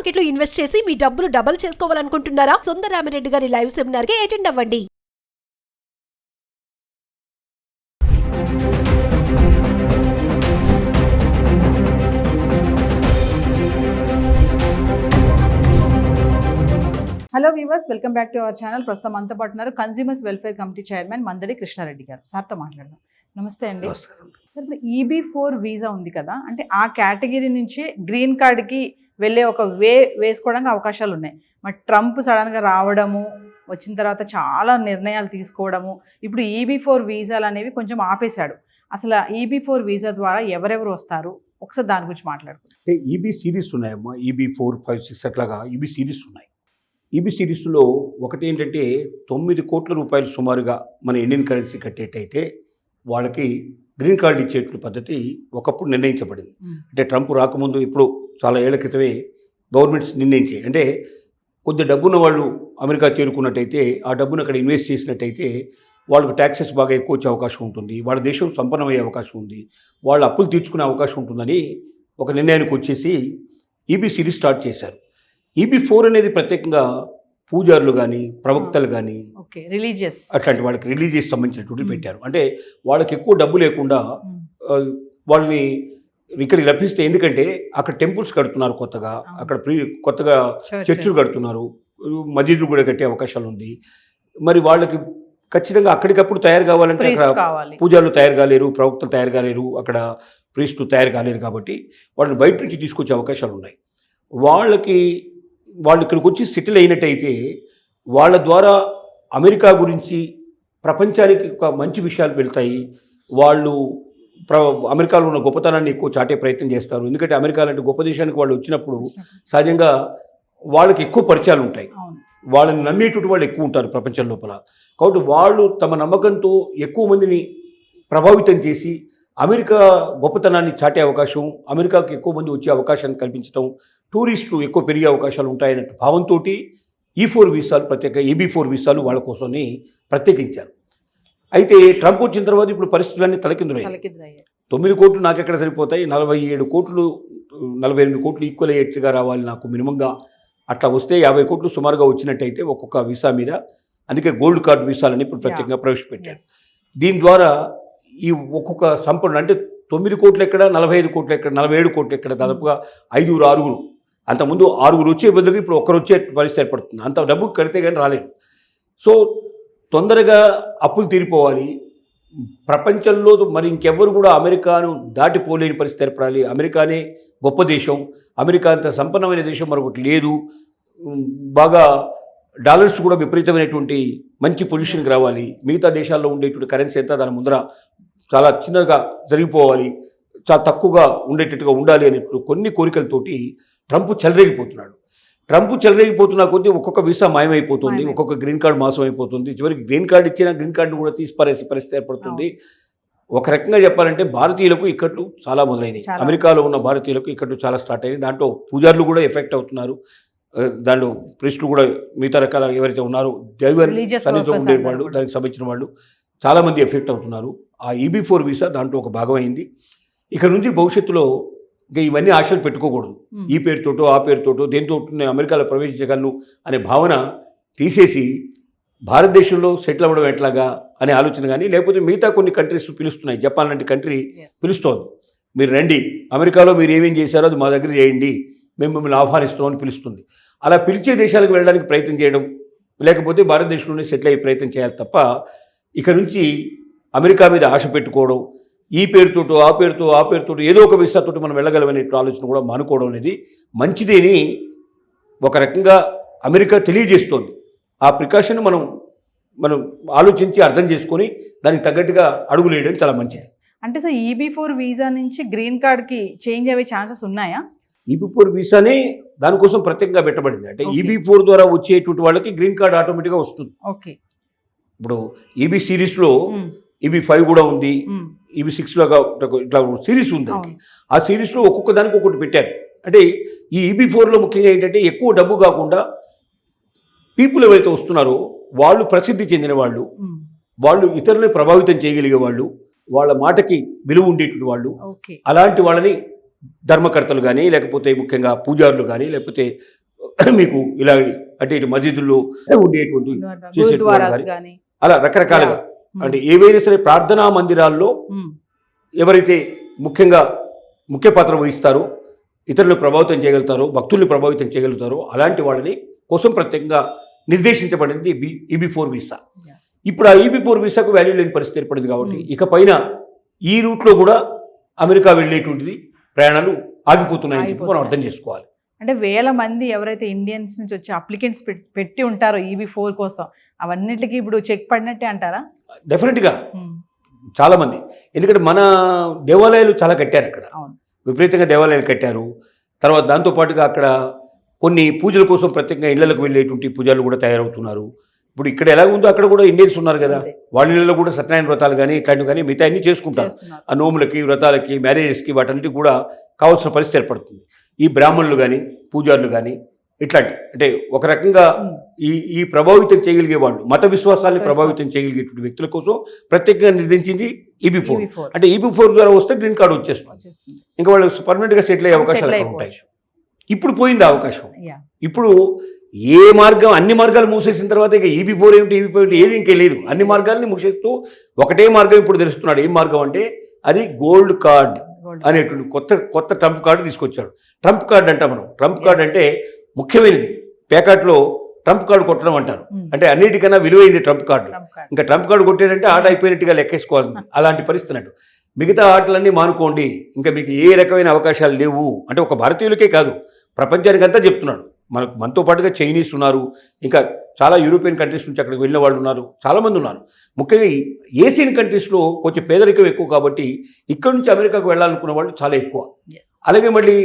Market లో invest చేసి మీ డబ్బులు డబుల్ చేసుకోవాలనుకుంటున్నారా? సుందరరామిరెడ్డి గారి లైవ్ సెమినార్ కి అటెండ్ అవ్వండి. Hello viewers, welcome back to our channel. ప్రస్తుతం మనతో పాటు ఉన్నారు consumers welfare committee chairman Mandadi Krishnareddy గారు. సార్తో మాట్లాడదాం. నమస్తే అండి. సార్, ఇప్పుడు EB4 వీసా ఉంది కదా, అంటే ఆ కేటగిరీ నుంచే గ్రీన్ కార్డ్కి వెళ్ళే ఒక వేసుకోవడానికి అవకాశాలు ఉన్నాయి. మరి ట్రంప్ సడన్గా రావడము, వచ్చిన తర్వాత చాలా నిర్ణయాలు తీసుకోవడము, ఇప్పుడు EB4 వీసాలు అనేవి కొంచెం ఆపేశాడు. అసలు EB4 వీసా ద్వారా ఎవరెవరు వస్తారు, ఒకసారి దాని గురించి మాట్లాడుకుందాం. అంటే EB సిరీస్ ఉన్నాయమ్మా, EB4, 5, 6 అట్లాగా EB సిరీస్ ఉన్నాయి. EB సిరీస్లో ఒకటి ఏంటంటే 9 కోట్ల రూపాయలు సుమారుగా మన ఇండియన్ కరెన్సీ కట్టేటైతే వాళ్ళకి గ్రీన్ కార్డు ఇచ్చేటువంటి పద్ధతి ఒకప్పుడు నిర్ణయించబడింది. అంటే ట్రంప్ రాకముందు ఇప్పుడు చాలా ఏళ్ల క్రితమే గవర్నమెంట్స్ నిర్ణయించాయి. అంటే కొద్ది డబ్బున్న వాళ్ళు అమెరికా చేరుకున్నట్టయితే ఆ డబ్బును అక్కడ ఇన్వెస్ట్ చేసినట్టయితే వాళ్ళకు ట్యాక్సెస్ బాగా ఎక్కువ వచ్చే అవకాశం ఉంటుంది, వాళ్ళ దేశం సంపన్నమయ్యే అవకాశం ఉంది, వాళ్ళ అప్పులు తీర్చుకునే అవకాశం ఉంటుందని ఒక నిర్ణయానికి వచ్చేసి EB సిరీస్ స్టార్ట్ చేశారు. EB4 అనేది ప్రత్యేకంగా పూజారులు కానీ, ప్రవక్తలు కానీ, రిలీజియస్ అట్లాంటి వాళ్ళకి రిలీజియస్ సంబంధించినటువంటి పెట్టారు. అంటే వాళ్ళకి ఎక్కువ డబ్బు లేకుండా వాళ్ళని ఇక్కడికి రప్పిస్తే, ఎందుకంటే అక్కడ టెంపుల్స్ కడుతున్నారు, కొత్తగా చర్చులు కడుతున్నారు, మసీదులు కూడా కట్టే అవకాశాలు ఉంది. మరి వాళ్ళకి ఖచ్చితంగా అక్కడికప్పుడు తయారు కావాలంటే అక్కడ పూజారులు తయారు కాలేరు, ప్రవక్తలు తయారు కాలేరు, అక్కడ ప్రీస్టులు తయారు కాలేరు. కాబట్టి వాళ్ళని బయట నుంచి తీసుకొచ్చే అవకాశాలు ఉన్నాయి. వాళ్ళు ఇక్కడికి వచ్చి సెటిల్ అయినట్టయితే వాళ్ళ ద్వారా అమెరికా గురించి ప్రపంచానికి ఒక మంచి విషయాలు వెళ్తాయి. వాళ్ళు అమెరికాలో ఉన్న గొప్పతనాన్ని ఎక్కువ చాటే ప్రయత్నం చేస్తారు. ఎందుకంటే అమెరికా లాంటి గొప్ప దేశానికి వాళ్ళు వచ్చినప్పుడు సహజంగా వాళ్ళకి ఎక్కువ పరిచయాలు ఉంటాయి, వాళ్ళని నమ్మేటువంటి వాళ్ళు ఎక్కువ ఉంటారు ప్రపంచం లోపల. కాబట్టి వాళ్ళు తమ నమ్మకంతో ఎక్కువ మందిని ప్రభావితం చేసి అమెరికా గొప్పతనాన్ని చాటే అవకాశం, అమెరికాకు ఎక్కువ మంది వచ్చే అవకాశాన్ని కల్పించడం, టూరిస్టులు ఎక్కువ పెరిగే అవకాశాలు ఉంటాయనే భావంతో E4 వీసాలు, ప్రత్యేక EB4 వీసాలు వాళ్ళ కోసమని ప్రత్యేకించారు. అయితే ట్రంప్ వచ్చిన తర్వాత ఇప్పుడు పరిస్థితులన్నీ తలకిందులయ్యాయి. 9 కోట్లు నాకెక్కడ సరిపోతాయి, 47 కోట్లు 48 కోట్లు ఈక్వల్ అయ్యేట్టుగా రావాలి నాకు మినిమంగా. అట్లా వస్తే 50 కోట్లు సుమారుగా వచ్చినట్టయితే ఒక్కొక్క వీసా మీద. అందుకే గోల్డ్ కార్డ్ వీసాలని ఇప్పుడు ప్రత్యేకంగా ప్రవేశపెట్టారు. దీని ద్వారా ఈ ఒక్కొక్క సంపన్న అంటే 9 కోట్లు ఎక్కడ, 45 కోట్లు ఎక్కడ, 47 కోట్లు ఎక్కడ, దాదాపుగా 5, 6 అంతకుముందు 6 వచ్చే బదులుగా ఇప్పుడు ఒక్కరు వచ్చే పరిస్థితి ఏర్పడుతుంది. అంత డబ్బు కడితే కానీ రాలేదు. సో తొందరగా అప్పులు తీరిపోవాలి, ప్రపంచంలో మరి ఇంకెవ్వరు కూడా అమెరికాను దాటిపోలేని పరిస్థితి ఏర్పడాలి. అమెరికానే గొప్ప దేశం, అమెరికా అంత సంపన్నమైన దేశం మరొకటి లేదు, బాగా డాలర్స్ కూడా విపరీతమైనటువంటి మంచి పొజిషన్కి రావాలి, మిగతా దేశాల్లో ఉండేటువంటి కరెన్సీ ఎంత దాని ముందర చాలా చిన్నగా జరిగిపోవాలి, చాలా తక్కువగా ఉండేటట్టుగా ఉండాలి అనేటువంటి కొన్ని కోరికలతోటి ట్రంప్ చెలరేగిపోతున్న కొద్దీ ఒక్కొక్క వీసా మాయమైపోతుంది, ఒక్కొక్క గ్రీన్ కార్డు మాసం అయిపోతుంది. చివరికి గ్రీన్ కార్డు ఇచ్చిన గ్రీన్ కార్డును కూడా తీసిపారేసే పరిస్థితి ఏర్పడుతుంది. ఒక రకంగా చెప్పాలంటే భారతీయులకు ఇక్కట్లు చాలా మొదలైనవి, అమెరికాలో ఉన్న భారతీయులకు ఇక్కట్లు చాలా స్టార్ట్ అయినాయి. దాంట్లో పూజారులు కూడా ఎఫెక్ట్ అవుతున్నారు, దాంట్లో ప్రీస్టులు కూడా, మిగతా రకాల ఎవరైతే ఉన్నారో దైవ సన్నిధితో ఉండేవాళ్ళు, దానికి సంబంధించిన వాళ్ళు చాలామంది ఎఫెక్ట్ అవుతున్నారు. ఆ EB4 వీసా దాంట్లో ఒక భాగం అయింది. ఇక నుంచి భవిష్యత్తులో ఇంకా ఇవన్నీ ఆశలు పెట్టుకోకూడదు. ఈ పేరుతోటో ఆ పేరుతోటో దేంతో నేను అమెరికాలో ప్రవేశించగలను అనే భావన తీసేసి భారతదేశంలో సెటిల్ అవ్వడం ఎట్లాగా అనే ఆలోచన కానీ, లేకపోతే మిగతా కొన్ని కంట్రీస్ పిలుస్తున్నాయి. జపాన్ లాంటి కంట్రీ పిలుస్తోంది, మీరు రండి, అమెరికాలో మీరు ఏమేం చేశారో అది మా దగ్గర చేయండి, మేము మిమ్మల్ని ఆహ్వానిస్తామని పిలుస్తుంది. అలా పిలిచే దేశాలకు వెళ్ళడానికి ప్రయత్నం చేయడం, లేకపోతే భారతదేశంలోనే సెటిల్ అయ్యే ప్రయత్నం చేయాలి తప్ప ఇక నుంచి అమెరికా మీద ఆశ పెట్టుకోవడం, ఈ పేరుతోటో ఆ పేరుతో ఏదో ఒక వీసాతోటి మనం వెళ్ళగలమనే ఆలోచన కూడా మానుకోవడం అనేది మంచిదేని ఒక రకంగా అమెరికా తెలియజేస్తోంది. ఆ ప్రికాషన్ మనం ఆలోచించి అర్థం చేసుకొని దానికి తగ్గట్టుగా అడుగులు వేయడం చాలా మంచిది. అంటే సార్, EB4 వీసా నుంచి గ్రీన్ కార్డ్కి చేంజ్ అయ్యే ఛాన్సెస్ ఉన్నాయా? EB4 వీసానే దానికోసం ప్రత్యేకంగా పెట్టబడింది. అంటే EB4 ద్వారా వచ్చేటువంటి వాళ్ళకి గ్రీన్ కార్డ్ ఆటోమేటిక్గా వస్తుంది. ఇప్పుడు EB సిరీస్లో EB5 కూడా ఉంది, EB6 లాగా ఇట్లా సిరీస్ ఉంది. ఆ సిరీస్లో ఒక్కొక్క దానికి ఒక్కొక్కటి పెట్టారు. అంటే ఈ EB4లో ముఖ్యంగా ఏంటంటే ఎక్కువ డబ్బు కాకుండా పీపుల్ ఎవరైతే వస్తున్నారో వాళ్ళు ప్రసిద్ధి చెందిన వాళ్ళు, వాళ్ళు ఇతరులను ప్రభావితం చేయగలిగే వాళ్ళు, వాళ్ళ మాటకి విలువ ఉండేటువంటి వాళ్ళు, అలాంటి వాళ్ళని ధర్మకర్తలు కానీ, లేకపోతే ముఖ్యంగా పూజారులు కానీ, లేకపోతే మీకు ఇలా అంటే ఇటు మసీదుల్లో ఉండేటువంటి చేసేటువంటి గురుద్వారాస్ కానీ, కానీ అలా రకరకాలుగా అంటే ఏవైనా సరే ప్రార్థనా మందిరాల్లో ఎవరైతే ముఖ్యంగా ముఖ్య పాత్ర వహిస్తారో, ఇతరులను ప్రభావితం చేయగలుగుతారో, భక్తుల్ని ప్రభావితం చేయగలుగుతారో అలాంటి వాళ్ళని కోసం ప్రత్యేకంగా నిర్దేశించబడింది EB4 వీసా. ఇప్పుడు ఆ EB4 వీసాకు వాల్యూ లేని పరిస్థితి ఏర్పడింది కాబట్టి ఇకపైన ఈ రూట్లో కూడా అమెరికా వెళ్ళేటువంటిది ప్రయాణాలు ఆగిపోతున్నాయని చెప్పి మనం అర్థం చేసుకోవాలి. అంటే వేల మంది ఎవరైతే ఇండియన్స్ నుంచి వచ్చి అప్లికెంట్స్ పెట్టి ఉంటారో EB4 కోసం అవన్నిటికీ ఇప్పుడు చెక్ పడినట్టే అంటారా? డెఫినెట్గా చాలామంది, ఎందుకంటే మన దేవాలయాలు చాలా కట్టారు అక్కడ, విపరీతంగా దేవాలయాలు కట్టారు. తర్వాత దాంతోపాటుగా అక్కడ కొన్ని పూజల కోసం ప్రత్యేకంగా ఇళ్లకు వెళ్ళేటువంటి పూజలు కూడా తయారవుతున్నారు. ఇప్పుడు ఇక్కడ ఎలా ఉందో అక్కడ కూడా ఇండియన్స్ ఉన్నారు కదా, వాళ్ళ ఇళ్ళలో కూడా సత్యనారాయణ వ్రతాలు కానీ ఇట్లాంటివి కానీ మిగతా అన్ని చేసుకుంటారు. ఆ నోములకి, వ్రతాలకి, మ్యారేజెస్కి వాటన్నిటికి కూడా కావాల్సిన పరిస్థితి ఏర్పడుతుంది. ఈ బ్రాహ్మణులు కానీ, పూజారులు కానీ ఇట్లాంటి అంటే ఒక రకంగా ఈ ప్రభావితం చేయగలిగే వాళ్ళు, మత విశ్వాసాన్ని ప్రభావితం చేయగలిగేటువంటి వ్యక్తుల కోసం ప్రత్యేకంగా నిర్దేశించింది EB4. అంటే EB4 ద్వారా వస్తే గ్రీన్ కార్డు వచ్చేస్తుంది, ఇంకా వాళ్ళు పర్మనెంట్గా సెటిల్ అయ్యే అవకాశాలు అక్కడ ఉంటాయి. ఇప్పుడు పోయింది అవకాశం. ఇప్పుడు ఏ మార్గం, అన్ని మార్గాలు మూసేసిన తర్వాత ఇక EB4 ఏమిటి, EB4 ఏమిటి, ఏది ఇంకే లేదు. అన్ని మార్గాల్ని మూసేస్తూ ఒకటే మార్గం ఇప్పుడు తెలుస్తున్నాడు. ఏం మార్గం అంటే అది గోల్డ్ కార్డ్ అనేటువంటి కొత్త ట్రంప్ కార్డు తీసుకొచ్చాడు. ట్రంప్ కార్డ్ అంటాం మనం. ట్రంప్ కార్డ్ అంటే ముఖ్యమైనది. పేకాట్లో ట్రంప్ కార్డు కొట్టడం అంటారు. అంటే అన్నిటికన్నా విలువైంది ట్రంప్ కార్డు. ఇంకా ట్రంప్ కార్డు కొట్టాడంటే ఆట అయిపోయినట్టుగా లెక్కేసుకోవాలి. అలాంటి పరిస్థితి అన్నట్టు. మిగతా ఆటలన్నీ మానుకోండి, ఇంకా మీకు ఏ రకమైన అవకాశాలు లేవు అంటే ఒక భారతీయులకే కాదు, ప్రపంచానికి అంతా చెప్తున్నాడు. మనతో పాటుగా చైనీస్ ఉన్నారు, ఇంకా చాలా యూరోపియన్ కంట్రీస్ నుంచి అక్కడికి వెళ్ళిన వాళ్ళు ఉన్నారు, చాలామంది ఉన్నారు. ముఖ్యంగా ఏషియన్ కంట్రీస్లో కొంచెం పేదరికం ఎక్కువ కాబట్టి ఇక్కడ నుంచి అమెరికాకు వెళ్ళాలనుకున్న వాళ్ళు చాలా ఎక్కువ. అలాగే మళ్ళీ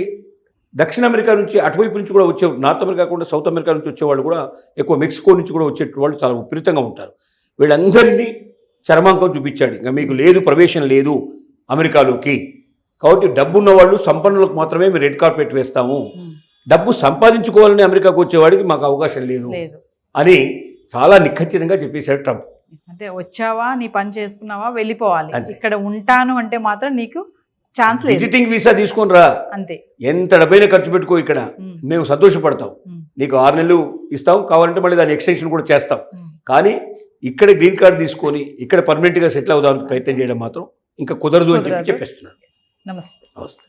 దక్షిణ అమెరికా నుంచి, అటువైపు నుంచి కూడా వచ్చే, నార్త్ అమెరికా కాకుండా సౌత్ అమెరికా నుంచి వచ్చేవాళ్ళు కూడా ఎక్కువ, మెక్సికో నుంచి కూడా వచ్చే వాళ్ళు చాలా విపరీతంగా ఉంటారు. వీళ్ళందరినీ చరమాంకం చూపించాడు. ఇంకా మీకు లేదు, ప్రవేశం లేదు అమెరికాలోకి, కాబట్టి డబ్బున్న వాళ్ళు, సంపన్నులకు మాత్రమే మేము రెడ్ కార్పెట్ వేస్తాము, డబ్బు సంపాదించుకోవాలని అమెరికాకు వచ్చేవాడికి మాకు అవకాశం లేదు అని చాలా నిఖచ్చితంగా చెప్పేశాడు ట్రంప్. అంటే వచ్చావా, నీ పని చేసుకున్నావా, వెళ్ళిపోవాలి. ఇక్కడ ఉంటాను అంటే మాత్రం నీకు ఛాన్స్ లేదు. విజిటింగ్ వీసా తీసుకొని రా, అంతే, ఎంత డబ్బైనా ఖర్చు పెట్టుకో, ఇక్కడ మేము సంతోషపడతాం, నీకు 6 నెలలు ఇస్తాం, కావాలంటే మళ్ళీ దాని ఎక్స్టెన్షన్ కూడా చేస్తాం, కానీ ఇక్కడ గ్రీన్ కార్డు తీసుకొని ఇక్కడ పర్మనెంట్గా సెటిల్ అవుదామని ప్రయత్నం చేయడం మాత్రం ఇంకా కుదరదు అని చెప్పి చెప్పేస్తున్నాడు. నమస్తే.